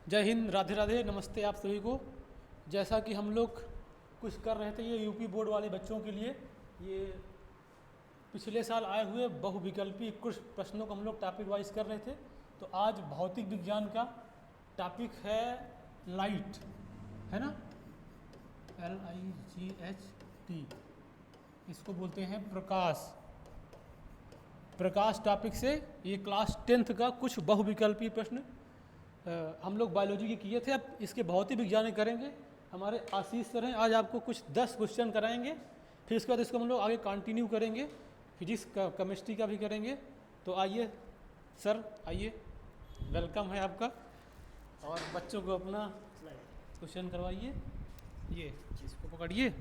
जय हिंद, राधे राधे, नमस्ते आप सभी को। जैसा कि हम लोग कुछ कर रहे थे, ये यूपी बोर्ड वाले बच्चों के लिए ये पिछले साल आए हुए बहुविकल्पी कुछ प्रश्नों को हम लोग टॉपिक वाइज कर रहे थे। तो आज भौतिक विज्ञान का टॉपिक है लाइट, है ना, LIGHT, इसको बोलते हैं प्रकाश। प्रकाश टॉपिक से ये क्लास 10th का कुछ बहुविकल्पी प्रश्न हम लोग बायोलॉजी के किए थे। अब इसके भौतिक विज्ञान में करेंगे। हमारे आशीष सर हैं, आज आपको कुछ 10 क्वेश्चन कराएंगे। फिर इसके बाद इसको हम लोग आगे कंटिन्यू करेंगे, फिजिक्स का, केमिस्ट्री का भी करेंगे। तो आइए सर, आइए, वेलकम है आपका। और बच्चों को अपना क्वेश्चन करवाइए। ये चीज़ को पकड़िए।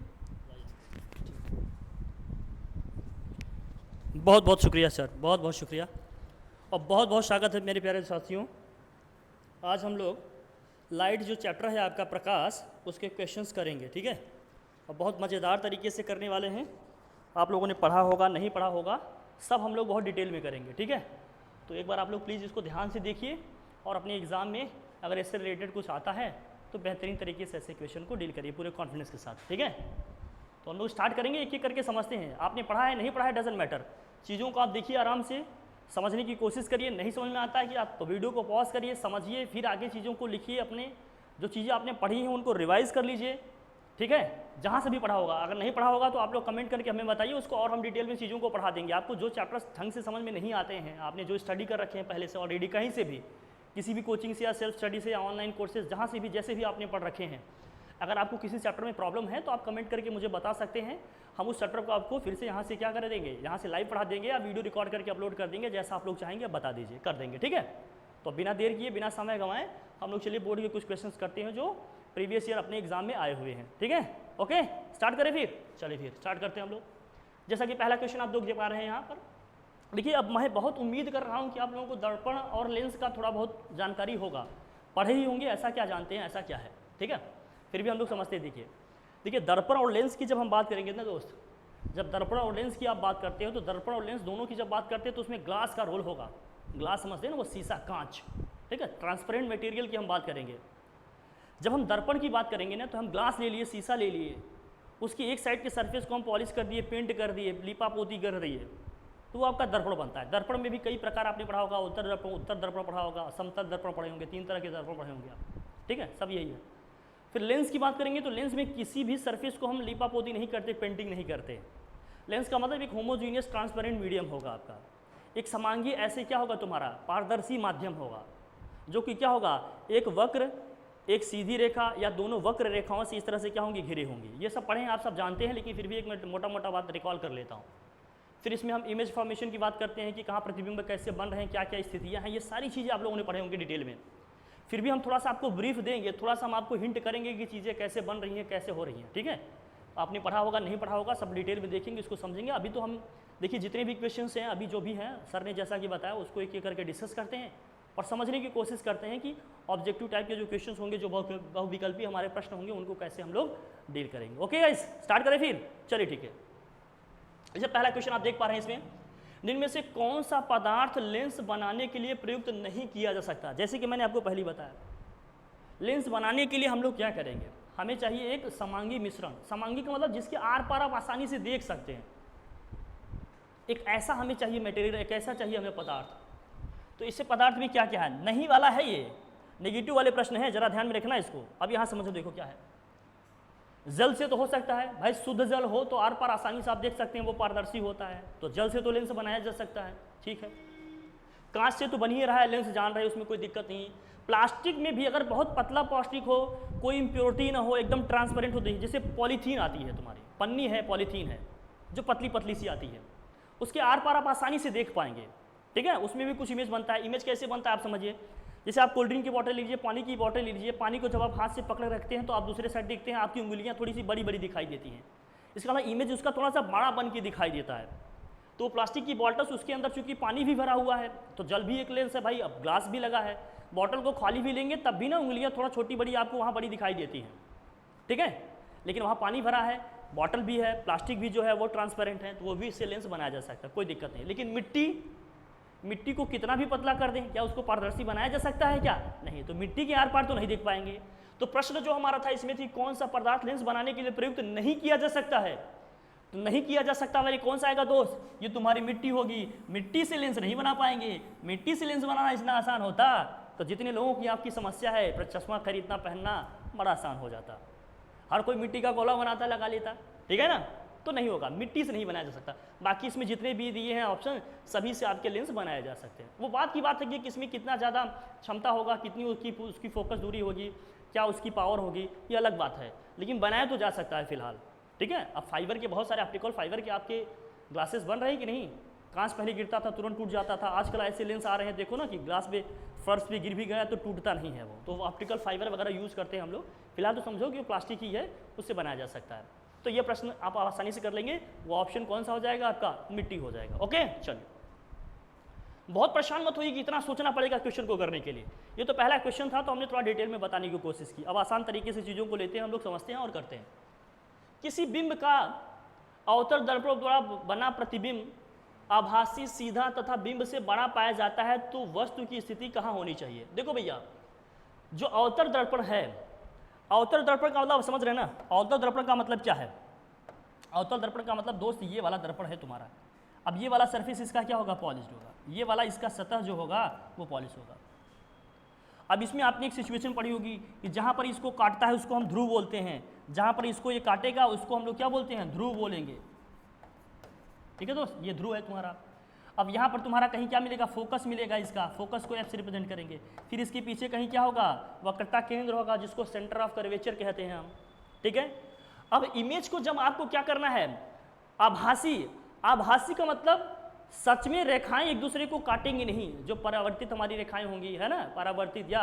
बहुत बहुत शुक्रिया सर, बहुत बहुत शुक्रिया और बहुत बहुत स्वागत है मेरे प्यारे साथियों। आज हम लोग लाइट जो चैप्टर है आपका प्रकाश, उसके क्वेश्चंस करेंगे, ठीक है। और बहुत मज़ेदार तरीके से करने वाले हैं। आप लोगों ने पढ़ा होगा, नहीं पढ़ा होगा, सब हम लोग बहुत डिटेल में करेंगे, ठीक है। तो एक बार आप लोग प्लीज़ इसको ध्यान से देखिए और अपने एग्ज़ाम में अगर इससे रिलेटेड कुछ आता है तो बेहतरीन तरीके से ऐसे क्वेश्चन को डील करिए पूरे कॉन्फिडेंस के साथ, ठीक है। तो हम लोग स्टार्ट करेंगे, एक एक करके समझते हैं। आपने पढ़ा है, नहीं पढ़ा है, डजेंट मैटर। चीज़ों को आप देखिए, आराम से समझने की कोशिश करिए। नहीं समझ में आता है कि आप तो वीडियो को पॉज करिए, समझिए, फिर आगे चीज़ों को लिखिए। अपने जो चीज़ें आपने पढ़ी हैं उनको रिवाइज़ कर लीजिए, ठीक है। जहाँ से भी पढ़ा होगा, अगर नहीं पढ़ा होगा तो आप लोग कमेंट करके हमें बताइए उसको, और हम डिटेल में चीज़ों को पढ़ा देंगे। आपको जो चैप्टर्स ढंग से समझ में नहीं आते हैं, आपने जो स्टडी कर रखे हैं पहले से ऑलरेडी, कहीं से भी, किसी भी कोचिंग से या सेल्फ स्टडी से या ऑनलाइन कोर्सेज, जहाँ से भी, जैसे भी आपने पढ़ रखे हैं, अगर आपको किसी चैप्टर में प्रॉब्लम है तो आप कमेंट करके मुझे बता सकते हैं। हम उस चैप्टर को आपको फिर से यहाँ से क्या कर देंगे, यहाँ से लाइव पढ़ा देंगे या वीडियो रिकॉर्ड करके अपलोड कर देंगे, जैसा आप लोग चाहेंगे बता दीजिए, कर देंगे, ठीक है। तो बिना देर किए, बिना समय गंवाए, हम लोग चलिए बोर्ड के कुछ क्वेश्चंस करते हैं जो प्रीवियस ईयर अपने एग्जाम में आए हुए हैं, ठीक है। ओके, स्टार्ट करें फिर, चलिए फिर स्टार्ट करते हैं हम लोग। जैसा कि पहला क्वेश्चन आप लोग देख पा रहे हैं यहाँ पर, देखिए। अब मैं बहुत उम्मीद कर रहा हूँ कि आप लोगों को दर्पण और लेंस का थोड़ा बहुत जानकारी होगा, पढ़े ही होंगे। ऐसा क्या जानते हैं, ऐसा क्या है, ठीक है। फिर भी हम लोग समझते हैं। देखिए दर्पण और लेंस की जब हम बात करेंगे ना दोस्त, जब दर्पण और लेंस की आप बात करते हो तो दर्पण और लेंस दोनों की जब बात करते हैं तो उसमें ग्लास का रोल होगा। ग्लास समझते हैं ना, वो शीशा, कांच, ठीक है, ट्रांसपेरेंट मटेरियल की हम बात करेंगे। जब हम दर्पण की बात करेंगे ना, तो हम ग्लास ले लिए, शीशा ले लिए, उसकी एक साइड के सरफेस को हम पॉलिश कर दिए, पेंट कर दिए, लिपा पोती कर दिए, तो वो आपका दर्पण बनता है। दर्पण में भी कई प्रकार आपने पढ़ा होगा, उत्तर दर्पण पढ़ा होगा, समतल दर्पण पढ़े होंगे, 3 तरह के दर्पण पढ़े होंगे आप, ठीक है, सब यही है। फिर लेंस की बात करेंगे तो लेंस में किसी भी सरफेस को हम लिपा पोती नहीं करते, पेंटिंग नहीं करते। लेंस का मतलब एक होमोजीनियस ट्रांसपेरेंट मीडियम होगा आपका, एक समांगी, ऐसे क्या होगा तुम्हारा, पारदर्शी माध्यम होगा, जो कि क्या होगा, एक वक्र, एक सीधी रेखा या दोनों वक्र रेखाओं से इस तरह से क्या होंगी, घिरे होंगी। ये सब पढ़े हैं, आप सब जानते हैं, लेकिन फिर भी एक मैं मोटा मोटा बात रिकॉल कर लेता हूँ। फिर इसमें हम इमेज फॉर्मेशन की बात करते हैं कि कहाँ प्रतिबिंब कैसे बन रहे हैं, क्या क्या स्थितियाँ हैं, ये सारी चीज़ें आप लोगों ने पढ़े होंगे डिटेल में। फिर भी हम थोड़ा सा आपको ब्रीफ देंगे, थोड़ा सा हम आपको हिंट करेंगे कि चीज़ें कैसे बन रही हैं, कैसे हो रही हैं, ठीक है। आपने पढ़ा होगा, नहीं पढ़ा होगा, सब डिटेल में देखेंगे, इसको समझेंगे। अभी तो हम देखिए जितने भी क्वेश्चंस हैं, अभी जो भी हैं, सर ने जैसा कि बताया उसको एक एक करके डिस्कस करते हैं और समझने की कोशिश करते हैं कि ऑब्जेक्टिव टाइप के जो क्वेश्चंस होंगे, जो बहुविकल्पी हमारे प्रश्न होंगे, उनको कैसे हम लोग डील करेंगे। ओके गाइस, स्टार्ट करें फिर, चलिए ठीक है। अच्छा, पहला क्वेश्चन आप देख पा रहे हैं, इसमें निम्न में से कौन सा पदार्थ लेंस बनाने के लिए प्रयुक्त नहीं किया जा सकता। जैसे कि मैंने आपको पहले बताया, लेंस बनाने के लिए हम लोग क्या करेंगे, हमें चाहिए एक समांगी मिश्रण। समांगी का मतलब जिसके आर पार आप आसानी से देख सकते हैं, एक ऐसा हमें चाहिए मटेरियल, एक ऐसा चाहिए हमें पदार्थ। तो इससे पदार्थ में क्या क्या है, नहीं वाला है, ये नेगेटिव वाले प्रश्न है, जरा ध्यान में रखना इसको। अब यहाँ समझो, देखो क्या है। जल से तो हो सकता है भाई, शुद्ध जल हो तो आर पार आसानी से आप देख सकते हैं, वो पारदर्शी होता है, तो जल से तो लेंस बनाया जा सकता है, ठीक है। कांच से तो बन ही रहा है, लेंस जान रहे हैं, उसमें कोई दिक्कत नहीं। प्लास्टिक में भी अगर बहुत पतला प्लास्टिक हो, कोई इम्प्योरिटी ना हो, एकदम ट्रांसपेरेंट होती है, जैसे पॉलीथीन आती है, तुम्हारी पन्नी है, पॉलीथीन है, जो पतली पतली सी आती है, उसके आर पार आप आसानी से देख पाएंगे, ठीक है। उसमें भी कुछ इमेज बनता है। इमेज कैसे बनता है आप समझिए, जैसे आप कोल्ड ड्रिंक की बॉटल लीजिए, पानी की बॉटल लीजिए, पानी को जब आप हाथ से पकड़ रखते हैं तो आप दूसरे साइड देखते हैं, आपकी उंगलियां थोड़ी सी बड़ी बड़ी दिखाई देती हैं। इसका मतलब इमेज उसका थोड़ा सा बड़ा बन के दिखाई देता है। तो प्लास्टिक की बॉटल, उसके अंदर चूंकि पानी भी भरा हुआ है, तो जल भी एक लेंस है भाई, अब ग्लास भी लगा है, बॉटल को खाली भी लेंगे तब भी ना उंगलियां थोड़ा छोटी बड़ी आपको वहाँ बड़ी दिखाई देती हैं, ठीक है। लेकिन वहाँ पानी भरा है, बॉटल भी है, प्लास्टिक भी जो है वो ट्रांसपेरेंट है, तो वो भी इससे लेंस बनाया जा सकता है, कोई दिक्कत नहीं। लेकिन मिट्टी मिट्टी को कितना भी पतला कर दें, क्या उसको पारदर्शी बनाया जा सकता है क्या? नहीं, तो मिट्टी के आर पार तो नहीं देख पाएंगे। तो प्रश्न जो हमारा था इसमें थी कौन सा पदार्थ लेंस बनाने के लिए प्रयुक्त नहीं किया जा सकता है? तो नहीं किया जा सकता वाली कौन सा आएगा दोस्त? ये तुम्हारी मिट्टी होगी। मिट्टी से लेंस नहीं बना पाएंगे। मिट्टी से लेंस बनाना इतना आसान होता तो जितने लोगों की आपकी समस्या है पर चश्मा खरीदना पहनना बड़ा आसान हो जाता। हर कोई मिट्टी का गोला बनाता लगा लेता, ठीक है ना? तो नहीं होगा, मिट्टी से नहीं बनाया जा सकता। बाकी इसमें जितने भी दिए हैं ऑप्शन सभी से आपके लेंस बनाए जा सकते हैं। वो बात की बात है कि इसमें कितना ज़्यादा क्षमता होगा, कितनी उसकी फोकस दूरी होगी, क्या उसकी पावर होगी, ये अलग बात है, लेकिन बनाया तो जा सकता है फिलहाल, ठीक है। अब फाइबर के बहुत सारे ऑप्टिकल फाइबर के आपके ग्लासेस बन रहे हैं कि नहीं? कांच पहले गिरता था तुरंत टूट जाता था, आजकल ऐसे लेंस आ रहे हैं, देखो ना कि ग्लास पे फर्श पे गिर भी गया तो टूटता नहीं है वो। तो ऑप्टिकल फाइबर वगैरह यूज़ करते हैं हम लोग। फिलहाल तो समझो कि वो प्लास्टिक ही है, उससे बनाया जा सकता है। तो ये प्रश्न आप आसानी से कर लेंगे। वो ऑप्शन कौन सा हो जाएगा आपका? मिट्टी हो जाएगा। ओके, चलिए, बहुत परेशान मत होइए कि इतना सोचना पड़ेगा क्वेश्चन को करने के लिए। ये तो पहला क्वेश्चन था तो हमने थोड़ा डिटेल में बताने की कोशिश की। अब आसान तरीके से चीज़ों को लेते हैं हम लोग, समझते हैं और करते हैं। किसी बिंब का अवतल दर्पण द्वारा बना प्रतिबिंब आभासी, सीधा तथा बिंब से बड़ा पाया जाता है तो वस्तु की स्थिति कहाँ होनी चाहिए? देखो भैया, जो अवतल दर्पण है, अवतल दर्पण का मतलब समझ रहे हैं ना? अवतल दर्पण का मतलब क्या है? अवतल दर्पण का मतलब दोस्त ये वाला दर्पण है तुम्हारा। अब ये वाला सरफेस इसका क्या होगा? पॉलिश्ड होगा। ये वाला इसका सतह जो होगा वो पॉलिश होगा। अब इसमें आपने एक सिचुएशन पढ़ी होगी कि जहाँ पर इसको काटता है उसको हम ध्रुव बोलते हैं, जहाँ पर इसको ये काटेगा उसको हम लोग क्या बोलते हैं? ध्रुव बोलेंगे, ठीक है दोस्त? ये ध्रुव है तुम्हारा। अब यहाँ पर तुम्हारा कहीं क्या मिलेगा? फोकस मिलेगा। इसका फोकस को एफ से रिप्रेजेंट करेंगे। फिर इसके पीछे कहीं क्या होगा? वक्रता केंद्र होगा, जिसको सेंटर ऑफ कर्वेचर कहते हैं हम, ठीक है। अब इमेज को जब आपको क्या करना है? आभासी। आभासी का मतलब सच में रेखाएं एक दूसरे को काटेंगी नहीं। जो परावर्तित हमारी रेखाएं होंगी, है ना, परावर्तित, या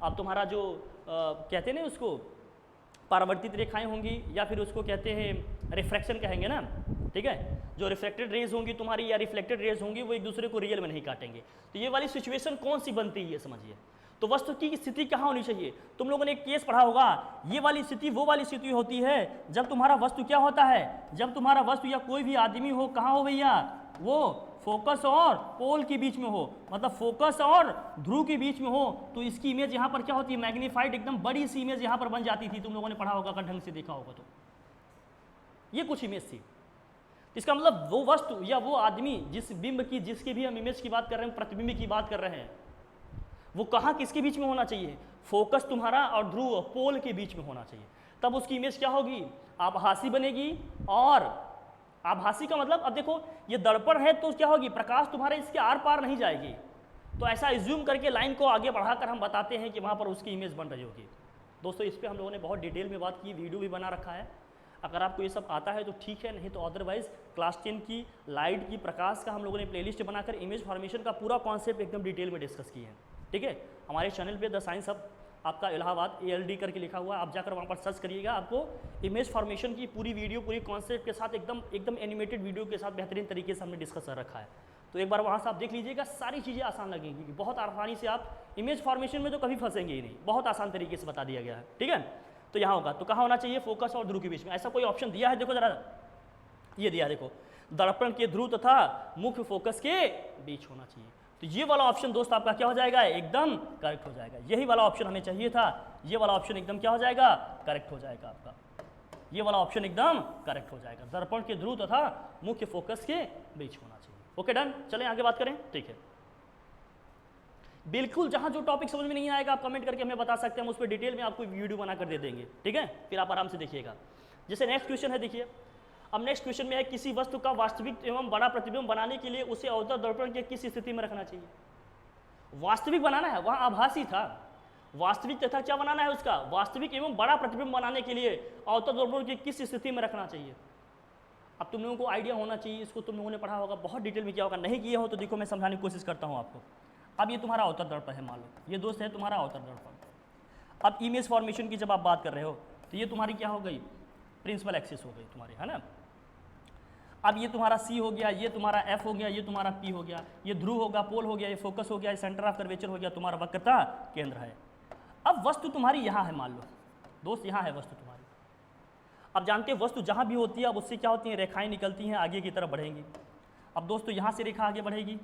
अब तुम्हारा जो कहते हैं ना उसको परावर्तित रेखाएं होंगी, या फिर उसको कहते हैं रिफ्रैक्शन कहेंगे ना, ठीक है। जो रिफ्लेक्टेड रेज होंगी तुम्हारी या रिफ्लेक्टेड रेज होंगी वो एक दूसरे को रियल में नहीं काटेंगे। तो ये वाली सिचुएशन कौन सी बनती है समझिए। तो वस्तु की स्थिति कहाँ होनी चाहिए? तुम लोगों ने एक केस पढ़ा होगा, ये वाली स्थिति वो वाली स्थिति होती है जब तुम्हारा वस्तु क्या होता है? जब तुम्हारा वस्तु या कोई भी आदमी हो, कहाँ हो भैया? वो फोकस और पोल के बीच में हो, मतलब फोकस और ध्रुव के बीच में हो। तो इसकी इमेज यहाँ पर क्या होती है? मैग्नीफाइड, एकदम बड़ी सी इमेज यहाँ पर बन जाती थी। तुम लोगों ने पढ़ा होगा अगर ढंग से देखा होगा तो। ये कुछ इमेज थी। इसका मतलब वो वस्तु या वो आदमी जिस बिंब की, जिसकी भी हम इमेज की बात कर रहे हैं, प्रतिबिंब की बात कर रहे हैं, वो कहाँ किसके बीच में होना चाहिए? फोकस तुम्हारा और ध्रुव पोल के बीच में होना चाहिए। तब उसकी इमेज क्या होगी? आभासी बनेगी। और आभासी का मतलब, अब देखो ये दर्पण है तो क्या होगी? प्रकाश तुम्हारे इसके आर पार नहीं जाएगी। तो ऐसा एज्यूम करके लाइन को आगे बढ़ाकर हम बताते हैं कि वहाँ पर उसकी इमेज बन रही होगी। दोस्तों इस पर हम लोगों ने बहुत डिटेल में बात की, वीडियो भी बना रखा है। अगर आपको ये सब आता है तो ठीक है, नहीं तो अदरवाइज क्लास 10 की लाइट की प्रकाश का हम लोगों ने प्लेलिस्ट बनाकर इमेज फॉर्मेशन का पूरा कॉन्सेप्ट एकदम डिटेल में डिस्कस किए हैं, ठीक है। हमारे चैनल पे द साइंस हब आपका इलाहाबाद ALD करके लिखा हुआ है, आप जाकर वहाँ पर सर्च करिएगा, आपको इमेज फॉर्मेशन की पूरी वीडियो, पूरी कॉन्सेप्ट के साथ एकदम एनिमेटेड वीडियो के साथ बेहतरीन तरीके से हमने डिस्कस कर रखा है। तो एक बार वहाँ से आप देख लीजिएगा, सारी चीज़ें आसान लगेंगी। बहुत आसानी से आप इमेज फॉर्मेशन में तो कभी फंसेंगे ही नहीं, बहुत आसान तरीके से बता दिया गया है, ठीक है। तो यहाँ होगा, तो कहाँ होना चाहिए? फोकस और ध्रुव के बीच में। ऐसा कोई ऑप्शन दिया है? देखो जरा, ये दिया देखो, दर्पण के ध्रुव तथा मुख्य फोकस के बीच होना चाहिए। तो ये वाला ऑप्शन दोस्त आपका क्या हो जाएगा? एकदम करेक्ट हो जाएगा। यही वाला ऑप्शन हमें चाहिए था। ये वाला ऑप्शन एकदम क्या हो जाएगा? करेक्ट हो जाएगा आपका। ये वाला ऑप्शन एकदम करेक्ट हो जाएगा। दर्पण के ध्रुव तथा मुख्य फोकस के बीच होना चाहिए। ओके डन, चलें आगे बात करें, ठीक है। बिल्कुल, जहां जो टॉपिक समझ में नहीं आएगा आप कमेंट करके हमें बता सकते हैं, हम उस पर डिटेल में आपको वीडियो बनाकर दे देंगे, ठीक है। फिर आप आराम से देखिएगा। जैसे नेक्स्ट क्वेश्चन है, देखिए अब नेक्स्ट क्वेश्चन में है, किसी वस्तु का वास्तविक एवं बड़ा प्रतिबिंब बनाने के लिए उसे अवतल दर्पण के किस स्थिति में रखना चाहिए? वास्तविक बनाना है, वहां आभासी था। वास्तविक तथा क्या बनाना है उसका? वास्तविक एवं बड़ा प्रतिबिंब बनाने के लिए अवतल दर्पण की किस स्थिति में रखना चाहिए? अब तुम लोगों को आइडिया होना चाहिए, इसको तुम लोगों ने पढ़ा होगा, बहुत डिटेल में किया होगा। नहीं किए हो तो देखो मैं समझाने की कोशिश करता हूँ आपको। अब ये तुम्हारा अवतल दर्पण है, मान लो ये दोस्त है तुम्हारा अवतल दर्पण। अब इमेज फॉर्मेशन की जब आप बात कर रहे हो तो ये तुम्हारी क्या हो गई? प्रिंसिपल एक्सिस हो गई तुम्हारी, है ना। अब ये तुम्हारा C हो गया, ये तुम्हारा F हो गया, ये तुम्हारा P हो गया, ये ध्रुव होगा, पोल हो गया, ये फोकस हो गया, ये सेंटर ऑफ कर्वेचर हो गया, तुम्हारा वक्रता केंद्र है। अब वस्तु तुम्हारी यहाँ है, मान लो दोस्त यहाँ है वस्तु तुम्हारी। अब जानते हो वस्तु जहाँ भी होती है अब उससे क्या होती है? रेखाएं निकलती हैं, आगे की तरफ बढ़ेंगी। अब दोस्तों यहाँ से रेखा आगे बढ़ेगी,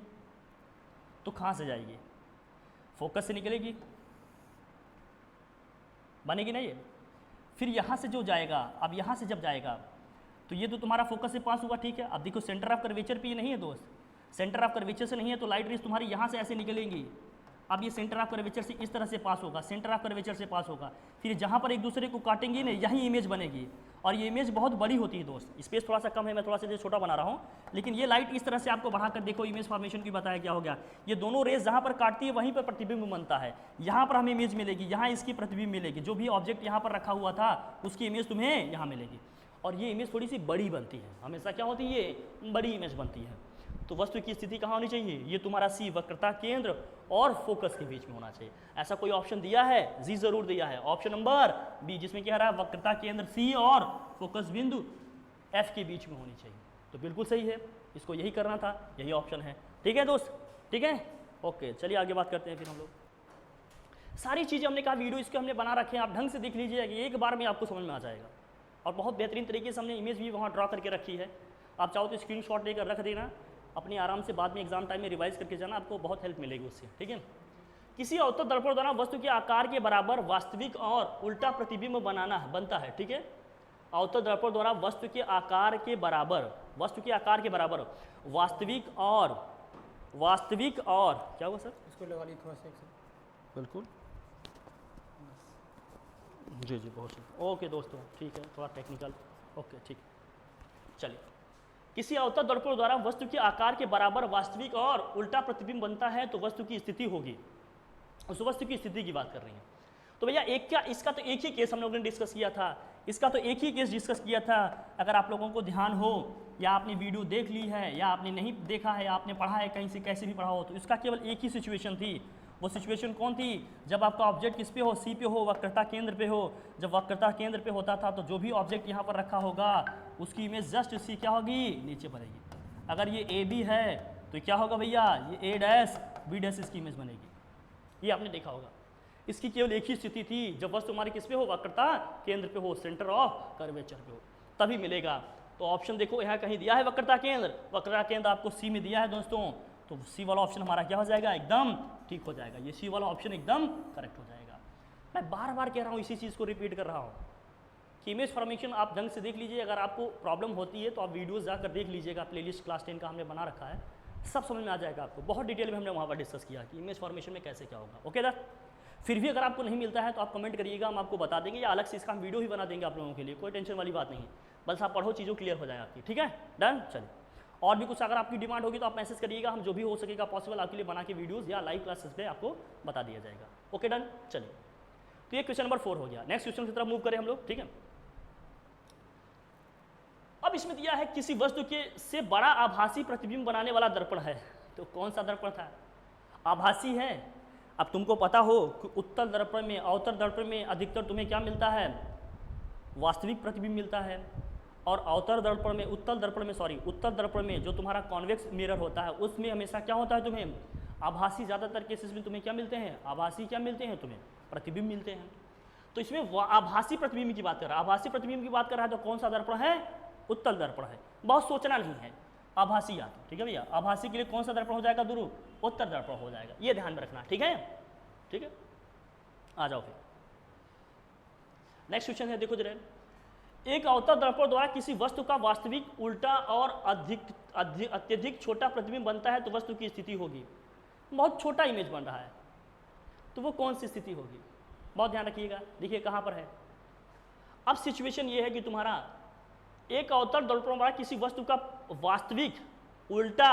तो कहाँ से जाएगी? फोकस से निकलेगी, बनेगी ना ये। फिर यहाँ से जो जाएगा, अब यहाँ से जब जाएगा तो ये तो तुम्हारा फोकस से पास हुआ, ठीक है। अब देखो सेंटर ऑफ कर्वेचर पे ये नहीं है दोस्त, सेंटर ऑफ कर्वेचर से नहीं है, तो लाइट रेज तुम्हारी यहाँ से ऐसे निकलेंगी। अब ये सेंटर ऑफ कर्वेचर से इस तरह से पास होगा, सेंटर ऑफ कर्वेचर से पास होगा, फिर जहाँ पर एक दूसरे को काटेंगी ना, यही इमेज बनेगी। और ये इमेज बहुत बड़ी होती है दोस्त, स्पेस थोड़ा सा कम है, मैं थोड़ा सा ये छोटा बना रहा हूँ, लेकिन ये लाइट इस तरह से आपको बढ़ाकर देखो, इमेज फॉर्मेशन की बताया क्या हो गया। ये दोनों रेज जहाँ पर काटती है वहीं पर प्रतिबिंब बनता है, यहाँ पर हमें इमेज मिलेगी, यहाँ इसकी प्रतिबिंब मिलेगी, जो भी ऑब्जेक्ट यहाँ पर रखा हुआ था उसकी इमेज तुम्हें यहाँ मिलेगी। और ये इमेज थोड़ी सी बड़ी बनती है, हमेशा क्या होती है, ये बड़ी इमेज बनती है। तो वस्तु की स्थिति कहाँ होनी चाहिए? ये तुम्हारा सी वक्रता केंद्र और फोकस के बीच में होना चाहिए। ऐसा कोई ऑप्शन दिया है? जी जरूर दिया है, ऑप्शन नंबर बी, जिसमें क्या रहा है, वक्रता केंद्र सी और फोकस बिंदु एफ के बीच में होनी चाहिए। तो बिल्कुल सही है, इसको यही करना था, यही ऑप्शन है। ठीक है दोस्त, ठीक है, ओके, चलिए आगे बात करते हैं। फिर हम लोग सारी चीज़ें हमने कहा वीडियो इसके हमने बना रखे हैं, आप ढंग से देख लीजिएगा कि एक बार में आपको समझ में आ जाएगा। और बहुत बेहतरीन तरीके से हमने इमेज भी वहाँ ड्रॉ करके रखी है, आप चाहो तो स्क्रीनशॉट लेकर रख देना, अपने आराम से बाद में एग्जाम टाइम में रिवाइज करके जाना, आपको बहुत हेल्प मिलेगी उससे, ठीक है। किसी अवतल दर्पण द्वारा वस्तु के आकार के बराबर वास्तविक और उल्टा प्रतिबिंब बनता है, ठीक है। अवतल दर्पण द्वारा वस्तु के आकार के बराबर वास्तविक और क्या हुआ सर? इसको लगा ली थोड़ा सा, बिल्कुल, जी जी, बहुत सही, ओके दोस्तों, ठीक है, थोड़ा टेक्निकल, ओके ठीक। चलिए, किसी अवतल दर्पण द्वारा वस्तु के आकार के बराबर वास्तविक और उल्टा प्रतिबिंब बनता है तो वस्तु की स्थिति होगी, उस वस्तु की स्थिति की बात कर रही हैं। तो भैया इसका तो एक ही केस हम लोगों ने डिस्कस किया था, इसका तो एक ही केस डिस्कस किया था। अगर आप लोगों को ध्यान हो, या आपने वीडियो देख ली है, या आपने नहीं देखा है, या आपने पढ़ा है कहीं से कैसे भी पढ़ा हो, तो इसका केवल एक ही सिचुएशन थी। वो सिचुएशन कौन थी? जब आपका ऑब्जेक्ट किस पे हो, सी पे हो, वक्रता केंद्र पे हो। जब वक्रता केंद्र पे होता था तो जो भी ऑब्जेक्ट यहाँ पर रखा होगा उसकी इमेज जस्ट सी क्या होगी, नीचे पड़ेगी। अगर ये ए बी है तो क्या होगा भैया, ये ए डैश बी डैश इसकी इमेज बनेगी, ये आपने देखा होगा। इसकी केवल एक ही स्थिति थी, जब वस्तु हमारी किस पे हो, वक्रता केंद्र पे हो, सेंटर ऑफ कर्वेचर पे हो, तभी मिलेगा। तो ऑप्शन देखो यहाँ कहीं दिया है वक्रता केंद्र आपको सी में दिया है दोस्तों, तो सी वाला ऑप्शन हमारा क्या हो जाएगा, एकदम ठीक हो जाएगा, ये सी वाला ऑप्शन एकदम करेक्ट हो जाएगा। मैं बार बार कह रहा हूँ, इसी चीज़ को रिपीट कर रहा हूँ कि इमेज फॉर्मेशन आप ढंग से देख लीजिए। अगर आपको प्रॉब्लम होती है तो आप वीडियोस जाकर देख लीजिएगा, प्लेलिस्ट क्लास 10 का हमने बना रखा है, सब समझ में आ जाएगा आपको। बहुत डिटेल में हमने वहाँ पर डिस्कस किया कि इमेज फॉर्मेशन में कैसे क्या होगा। ओके सर, फिर भी अगर आपको नहीं मिलता है तो आप कमेंट करिएगा, हम आपको बता देंगे, या अलग से इसका हम वीडियो ही बना देंगे आप लोगों के लिए, कोई टेंशन वाली बात नहीं। बस आप पढ़ो, चीज़ों क्लियर हो जाए आपकी, ठीक है, डन। चलिए, और भी कुछ अगर आपकी डिमांड होगी तो आप मैसेज करिएगा, हम जो भी हो सकेगा पॉसिबल आपके लिए बना के वीडियोस या लाइव क्लासेस पे आपको बता दिया जाएगा। Okay done. चलिए, तो ये क्वेश्चन नंबर 4 हो गया। नेक्स्ट क्वेश्चन की तरफ मूव करें हम लोग, ठीक है। अब इसमें दिया है किसी वस्तु के से बड़ा आभासी प्रतिबिंब बनाने वाला दर्पण है, तो कौन सा दर्पण था? आभासी है। अब तुमको पता हो कि उत्तल दर्पण में, अवतल दर्पण में अधिकतर तुम्हें क्या मिलता है, वास्तविक प्रतिबिंब मिलता है, और अवतल दर्पण में, उत्तल दर्पण में जो तुम्हारा कॉन्वेक्स मिरर होता है उसमें हमेशा क्या होता है, तुम्हें आभासी, ज़्यादातर केसेस में तुम्हें क्या मिलते हैं, आभासी क्या मिलते हैं, तुम्हें प्रतिबिंब मिलते हैं। तो इसमें आभासी प्रतिबिंब की बात कर रहा है, आभासी प्रतिबिंब की बात कर रहा है, तो कौन सा दर्पण है, उत्तल दर्पण है। बहुत सोचना नहीं है, आभासी याद, ठीक है भैया। आभासी के लिए कौन सा दर्पण हो जाएगा, ध्रुव, उत्तल दर्पण हो जाएगा, ये ध्यान में रखना, ठीक है, ठीक है। आ जाओ फिर नेक्स्ट क्वेश्चन है, देखो जरा। एक अवतल दर्पण द्वारा किसी वस्तु का वास्तविक, उल्टा और अत्यधिक छोटा प्रतिबिंब बनता है तो वस्तु की स्थिति होगी। बहुत छोटा इमेज बन रहा है, तो वो कौन सी स्थिति होगी, बहुत ध्यान रखिएगा। देखिए कहाँ पर है। अब सिचुएशन ये है कि तुम्हारा एक अवतल दर्पण द्वारा किसी वस्तु का वास्तविक, उल्टा,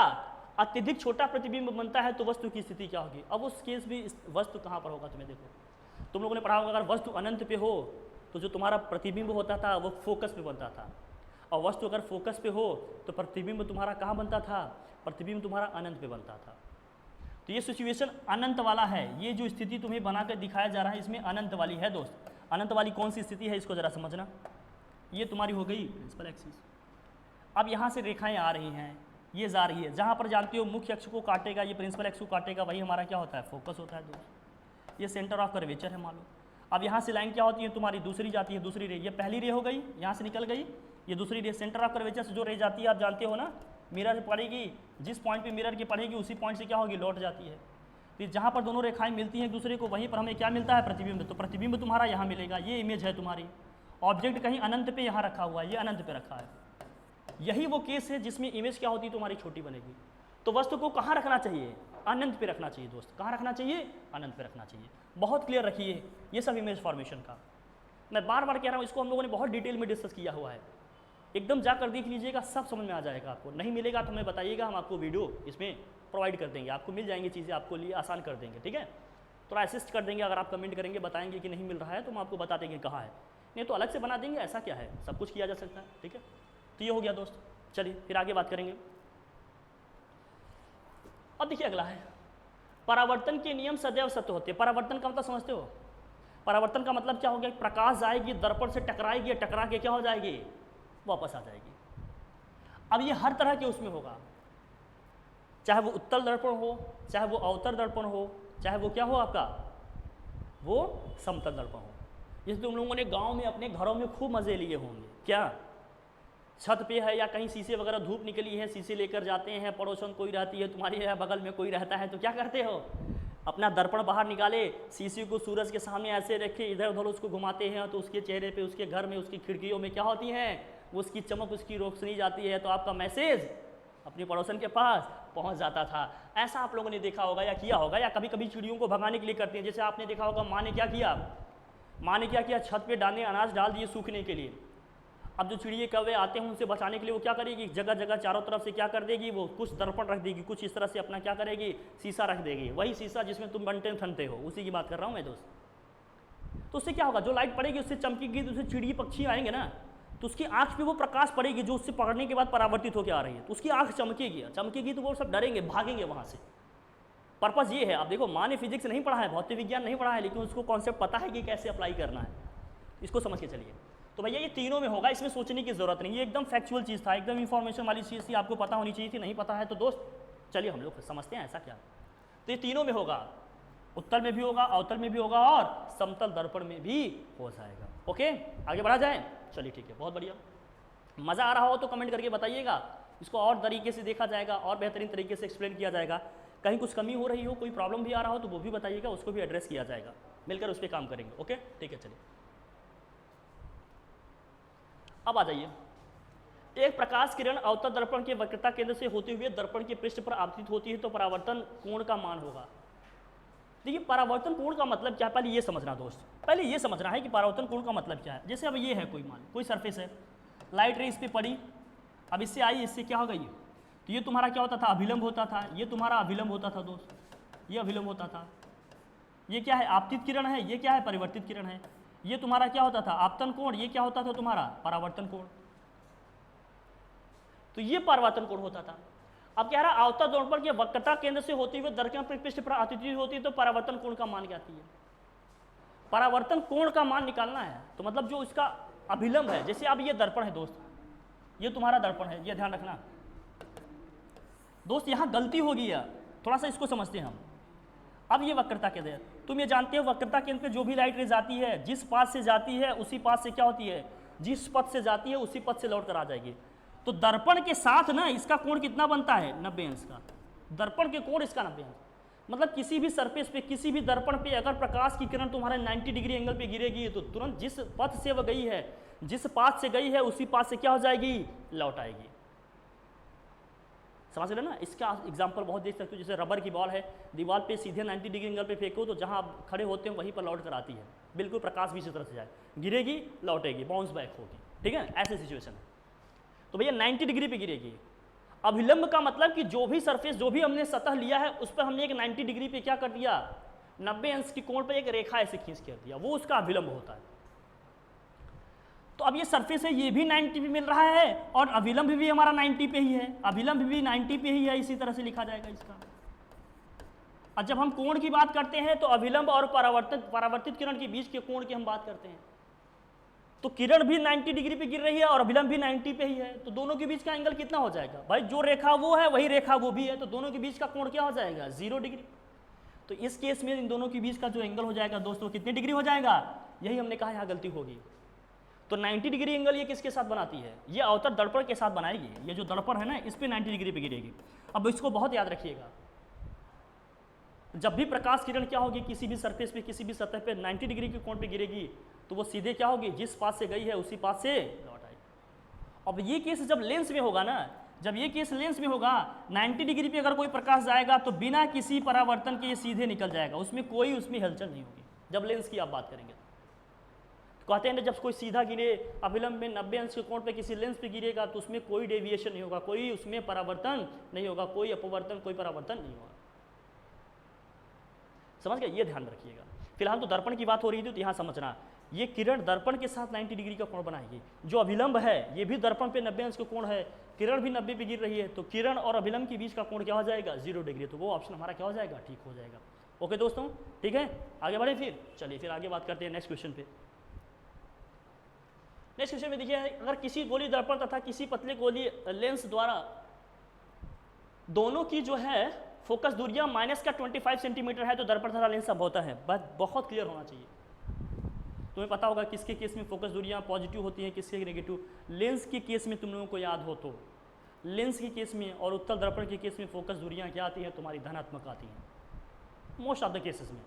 अत्यधिक छोटा प्रतिबिंब बनता है तो वस्तु की स्थिति क्या होगी। अब उस केस में वस्तु कहाँ पर होगा, तुम्हें देखो, तुम लोगों ने पढ़ा होगा, अगर वस्तु अनंत पे हो तो जो तुम्हारा प्रतिबिंब होता था वो फोकस पे बनता था, और वस्तु अगर फोकस पे हो तो प्रतिबिंब तुम्हारा कहाँ बनता था, प्रतिबिंब तुम्हारा अनंत पे बनता था। तो ये सिचुएशन अनंत वाला है, ये जो स्थिति तुम्हें बनाकर दिखाया जा रहा है इसमें अनंत वाली है दोस्त। अनंत वाली कौन सी स्थिति है, इसको जरा समझना। ये तुम्हारी हो गई प्रिंसिपल एक्सिस। अब यहाँ से रेखाएं आ रही हैं, ये जा रही है, जहाँ पर जानते हो मुख्य अक्ष को काटेगा, ये प्रिंसिपल एक्स को काटेगा, वही हमारा क्या होता है, फोकस होता है दोस्त। ये सेंटर ऑफ कर्वेचर है मान लो। अब यहाँ से लाइन क्या होती है तुम्हारी, दूसरी जाती है, दूसरी रे, ये पहली रे हो गई, यहाँ से निकल गई, ये दूसरी रे, सेंटर ऑफ कर्वेचर से जो रे जाती है आप जानते हो ना, मिरर पड़ेगी, जिस पॉइंट पे मिरर की पड़ेगी उसी पॉइंट से क्या होगी, लौट जाती है। फिर जहाँ पर दोनों रेखाएं मिलती हैं एक दूसरे को, वहीं पर हमें क्या मिलता है, प्रतिबिंब। तो प्रतिबिंब तुम्हारा यहाँ मिलेगा, ये इमेज है तुम्हारी। ऑब्जेक्ट कहीं अनंत पे यहाँ रखा हुआ है, ये अनंत पे रखा है। यही वो केस है जिसमें इमेज क्या होती है, तुम्हारी छोटी बनेगी। तो वस्तु को कहाँ रखना चाहिए, अनंत पे रखना चाहिए दोस्त। कहाँ रखना चाहिए, अनंत पे रखना चाहिए। बहुत क्लियर रखिए ये सब इमेज फॉर्मेशन का। मैं बार बार कह रहा हूँ, इसको हम लोगों ने बहुत डिटेल में डिस्कस किया हुआ है। एकदम जाकर देख लीजिएगा, सब समझ में आ जाएगा आपको। नहीं मिलेगा तो हमें बताइएगा, हम आपको वीडियो इसमें प्रोवाइड कर देंगे, आपको मिल जाएंगी चीज़ें, आपको लिए आसान कर देंगे। ठीक है, थोड़ा असिस्ट कर देंगे। अगर आप कमेंट करेंगे, बताएंगे कि नहीं मिल रहा है, तो हम आपको बता देंगे कहाँ है, नहीं तो अलग से बना देंगे। ऐसा क्या है, सब कुछ किया जा सकता है। ठीक है, तो ये हो गया दोस्त। चलिए फिर आगे बात करेंगे। अब देखिए अगला है, परावर्तन के नियम सदैव सत्य होते हैं। परावर्तन का मतलब समझते हो? परावर्तन का मतलब क्या हो गया, प्रकाश जाएगी, दर्पण से टकराएगी, टकरा के क्या हो जाएगी, वापस आ जाएगी। अब ये हर तरह के उसमें होगा, चाहे वो उत्तल दर्पण हो, चाहे वो अवतल दर्पण हो, चाहे वो क्या हो आपका, वो समतल दर्पण हो। जैसे तुम लोगों ने गांव में अपने घरों में खूब मज़े लिए होंगे, क्या छत पे है या कहीं शीशे वगैरह धूप निकली है, शीशे लेकर जाते हैं, पड़ोसन कोई रहती है तुम्हारी या बगल में कोई रहता है, तो क्या करते हो, अपना दर्पण बाहर निकाले, शीशे को सूरज के सामने ऐसे रखे, इधर उधर उसको घुमाते हैं, तो उसके चेहरे पे, उसके घर में, उसकी खिड़कियों में क्या होती हैं, उसकी चमक, उसकी रोशनी जाती है, तो आपका मैसेज अपने पड़ोसन के पास पहुंच जाता था। ऐसा आप लोगों ने देखा होगा या किया होगा, या कभी कभी चिड़ियों को भगाने के लिए करते हैं। जैसे आपने देखा होगा, माँ ने क्या किया, माँ ने क्या किया, छत पे दाने अनाज डाल दिए सूखने के लिए। अब जो चिड़िए कौवे आते हैं उनसे बचाने के लिए वो क्या करेगी, जगह जगह चारों तरफ से क्या कर देगी, वो कुछ दर्पण रख देगी, कुछ इस तरह से अपना क्या करेगी, शीशा रख देगी। वही शीशा जिसमें तुम बनते ठनते हो, उसी की बात कर रहा हूँ मैं दोस्त। तो उससे क्या होगा, जो लाइट पड़ेगी उससे चमकेगी, तो उससे चिड़िए पक्षी आएंगे ना, तो उसकी आँख पे वो प्रकाश पड़ेगी जो उससे पकड़ने के बाद परावर्तित होकर आ रही है, तो उसकी आँख चमकेगी तो वो सब डरेंगे, भागेंगे वहाँ से। पर्पज़ ये है। अब देखो, माँ ने फिजिक्स नहीं पढ़ा है, भौतिक विज्ञान नहीं पढ़ा है, लेकिन उसको कॉन्सेप्ट पता है कि कैसे अप्लाई करना है, इसको समझ के चलिए। तो भैया ये तीनों में होगा, इसमें सोचने की जरूरत नहीं, ये एकदम फैक्चुअल चीज़ था, एकदम इन्फॉर्मेशन वाली चीज़ थी, आपको पता होनी चाहिए थी। नहीं पता है तो दोस्त चलिए हम लोग समझते हैं ऐसा क्या। तो ये तीनों में होगा, उत्तल में भी होगा, अवतल में भी होगा, और समतल दर्पण में भी हो जाएगा। ओके, आगे बढ़ा जाए। चलिए ठीक है, बहुत बढ़िया। मज़ा आ रहा हो तो कमेंट करके बताइएगा, इसको और तरीके से देखा जाएगा और बेहतरीन तरीके से एक्सप्लेन किया जाएगा। कहीं कुछ कमी हो रही हो, कोई प्रॉब्लम भी आ रहा हो तो वो भी बताइएगा, उसको भी एड्रेस किया जाएगा, मिलकर उस पर काम करेंगे। ओके ठीक है, चलिए अब आ जाइए। एक प्रकाश किरण अवतल दर्पण के वक्रता केंद्र से होते हुए दर्पण के पृष्ठ पर आपतित होती है तो परावर्तन कोण का मान होगा। देखिए, परावर्तन कोण का मतलब क्या है, पहले ये समझना दोस्त, पहले ये समझना है कि परावर्तन कोण का मतलब क्या है। जैसे अब ये है, कोई सरफेस है, लाइट रे इस पर पड़ी, अब इससे आई, इससे क्या होगा, ये तो ये तुम्हारा क्या होता था, अभिलंब होता था, ये तुम्हारा अभिलंब होता था दोस्त, ये अभिलंब होता था। ये क्या है, आपतित किरण है, ये क्या है, परिवर्तित किरण है। ये तुम्हारा क्या होता था, आपतन कोण, ये क्या होता था तुम्हारा, परावर्तन कोण। तो ये परावर्तन कोण होता था। अब कह रहा अवतल दर्पण के वक्रता केंद्र से होते हुए दर्पण पृष्ठ पर आपतित होती है तो परावर्तन कोण का मान क्या आती है। परावर्तन कोण का मान निकालना है, तो मतलब जो इसका अभिलंब है, जैसे अब ये दर्पण है दोस्त, ये तुम्हारा दर्पण है, ये ध्यान रखना दोस्त। यहां गलती हो गई है, थोड़ा सा इसको समझते हैं हम। अब ये वक्रता केंद्र है, तुम ये जानते हो वक्रता केंद्र पे जो भी लाइट रे जाती है, जिस पाथ से जाती है उसी पाथ से क्या होती है, जिस पथ से जाती है उसी पथ से लौट कर आ जाएगी। तो दर्पण के साथ ना इसका कोण कितना बनता है, 90 अंश का। दर्पण के कोण इसका 90 अंश, मतलब किसी भी सरफेस पे, किसी भी दर्पण पे अगर प्रकाश की किरण तुम्हारे 90 डिग्री एंगल पे गिरेगी तो तुरंत जिस पथ से वह गई है, जिस पाथ से गई है उसी पाथ से क्या हो जाएगी, लौट आएगी। समझ रहे ना। इसका एग्जांपल बहुत देख सकते हो, जैसे रबर की बॉल है, दीवार पे सीधे 90 डिग्री एंगल पे फेंको तो जहां आप खड़े होते हैं वहीं पर लौट कर आती है, बिल्कुल प्रकाश भी इसी तरह से जाए, गिरेगी लौटेगी, बाउंस बैक होगी। ठीक है, ऐसे सिचुएशन है। तो भैया 90 डिग्री पे गिरेगी। अभिलंब का मतलब कि जो भी सरफेस, जो भी हमने सतह लिया है उस पर हमने एक 90 डिग्री पे क्या कर दिया, 90 अंश की कोण पे एक रेखा ऐसे खींच कर दिया, वो उसका अभिलंब होता है। तो अब ये सरफेस है, ये भी 90 पे मिल रहा है और अभिलंब भी हमारा 90 पे ही है, अभिलंब भी 90 पे ही है, इसी तरह से लिखा जाएगा इसका। और जब हम कोण की बात करते हैं तो अभिलंब और परावर्तित किरण के बीच के कोण की हम बात करते हैं। तो किरण भी 90 डिग्री पे गिर रही है और अभिलंब भी 90 पे ही है, तो दोनों के बीच का एंगल कितना हो जाएगा भाई, जो रेखा वो है वही रेखा वो भी है, तो दोनों के बीच का कोण क्या हो जाएगा, 0 डिग्री। तो इस केस में इन दोनों के बीच का जो एंगल हो जाएगा दोस्तों, कितने डिग्री हो जाएगा, यही हमने कहा यहाँ गलती होगी। तो 90 डिग्री एंगल ये किसके साथ बनाती है? ये अवतल दर्पण के साथ बनाएगी। ये जो दर्पण है ना, इस पे 90 डिग्री पे गिरेगी। अब इसको बहुत याद रखिएगा, जब भी प्रकाश किरण क्या होगी, किसी भी सरफेस पे, किसी भी सतह पे 90 डिग्री के कोण पे गिरेगी, तो वो सीधे क्या होगी, जिस पास से गई है उसी पास से लौट आएगी। अब ये केस जब लेंस में होगा ना, जब ये केस लेंस में होगा, 90 डिग्री पे अगर कोई प्रकाश जाएगा तो बिना किसी परावर्तन के ये सीधे निकल जाएगा, उसमें कोई उसमें हलचल नहीं होगी। जब लेंस की आप बात करेंगे तो कहते हैं ना, जब कोई सीधा गिरे अभिलंब में 90 अंश के कोण पे किसी लेंस पे गिरेगा तो उसमें कोई डेविएशन नहीं होगा, कोई उसमें परावर्तन नहीं होगा, कोई अपवर्तन, कोई परावर्तन नहीं होगा। समझ गए? ये ध्यान रखिएगा। फिलहाल तो दर्पण की बात हो रही थी, तो यहाँ समझना, ये किरण दर्पण के साथ 90 डिग्री का कोण बनाएगी। जो अभिलंब है ये भी दर्पण पे 90 अंश का कोण है, किरण भी 90 पे गिर रही है, तो किरण और अभिलंब के बीच का कोण क्या हो जाएगा, 0 डिग्री। तो वो ऑप्शन हमारा क्या हो जाएगा, ठीक हो जाएगा। ओके दोस्तों, ठीक है, आगे बढ़े फिर। चलिए फिर आगे बात करते हैं नेक्स्ट क्वेश्चन पे। नेक्स्ट क्वेश्चन में देखिए, अगर किसी गोली दर्पण तथा किसी पतले गोली लेंस द्वारा दोनों की जो है फोकस दूरियां माइनस का 25 सेंटीमीटर है, तो दर्पण तथा लेंस अब होता है। बस बहुत क्लियर होना चाहिए। तुम्हें पता होगा किसके केस में फोकस दूरियां पॉजिटिव होती हैं, किसके नेगेटिव। लेंस के केस में तुम लोगों को याद हो तो लेंस के केस में और उत्तल दर्पण के केस में फोकस दूरियां क्या आती हैं, तुम्हारी धनात्मक आती हैं मोस्ट ऑफ द केसेस में।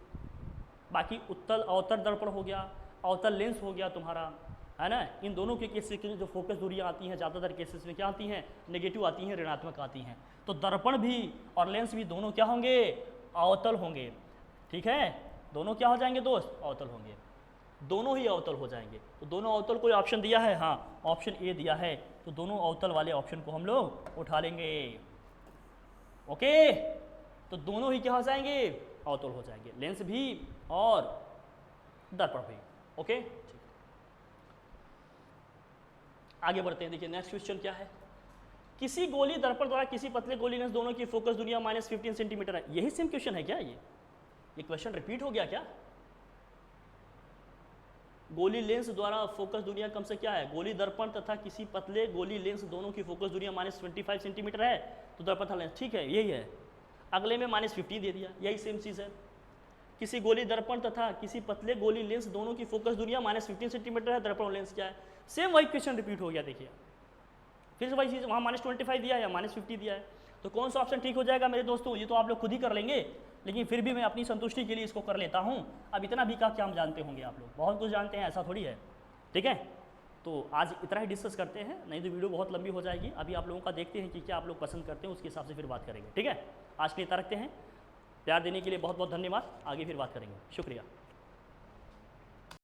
बाकी उत्तल अवतल दर्पण हो गया, अवतल लेंस हो गया तुम्हारा, है ना, इन दोनों के केस में जो फोकस दूरियां आती हैं ज़्यादातर केसेस में क्या आती हैं, नेगेटिव आती हैं, ऋणात्मक आती हैं। तो दर्पण भी और लेंस भी दोनों क्या होंगे, अवतल होंगे। ठीक है, दोनों क्या हो जाएंगे दोस्त, अवतल होंगे, दोनों ही अवतल हो जाएंगे। तो दोनों अवतल कोई ऑप्शन दिया है, हाँ ऑप्शन ए दिया है, तो दोनों अवतल वाले ऑप्शन को हम लोग उठा लेंगे। ओके, तो दोनों ही क्या हो जाएंगे, अवतल हो जाएंगे, लेंस भी और दर्पण भी। ओके, आगे बढ़ते हैं। देखिए नेक्स्ट क्वेश्चन क्या है, किसी गोली दर्पण द्वारा किसी पतले गोली लेंस दोनों की फोकस दूरियां -15 सेंटीमीटर है। यही सेम क्वेश्चन है क्या, ये क्वेश्चन रिपीट हो गया क्या? गोली लेंस द्वारा फोकस दूरियां कम से क्या है, गोली दर्पण तथा किसी पतले गोली लेंस दोनों की फोकस दूरियां -25 सेंटीमीटर है, तो दर्पण तथा लेंस, ठीक है यही है। अगले में -50 दे दिया, यही सेम चीज़ है। किसी गोली दर्पण तथा किसी पतले गोली लेंस दोनों की फोकस दूरियां -15 सेंटीमीटर है, दर्पण और लेंस क्या है, सेम वही क्वेश्चन रिपीट हो गया। देखिए फिर से वही चीज़, वहाँ -25 दिया है या -50 दिया है, तो कौन सा ऑप्शन ठीक हो जाएगा मेरे दोस्तों, ये तो आप लोग खुद ही कर लेंगे, लेकिन फिर भी मैं अपनी संतुष्टि के लिए इसको कर लेता हूँ। अब इतना भी क्या हम जानते होंगे, आप लोग बहुत कुछ जानते हैं, ऐसा थोड़ी है। ठीक है, तो आज इतना ही डिस्कस करते हैं, नहीं तो वीडियो बहुत लंबी हो जाएगी। अभी आप लोगों का देखते हैं कि क्या आप लोग पसंद करते हैं, उसके हिसाब से फिर बात करेंगे। ठीक है, आज के लिए इतना रखते हैं। प्यार देने के लिए बहुत बहुत धन्यवाद, आगे फिर बात करेंगे, शुक्रिया।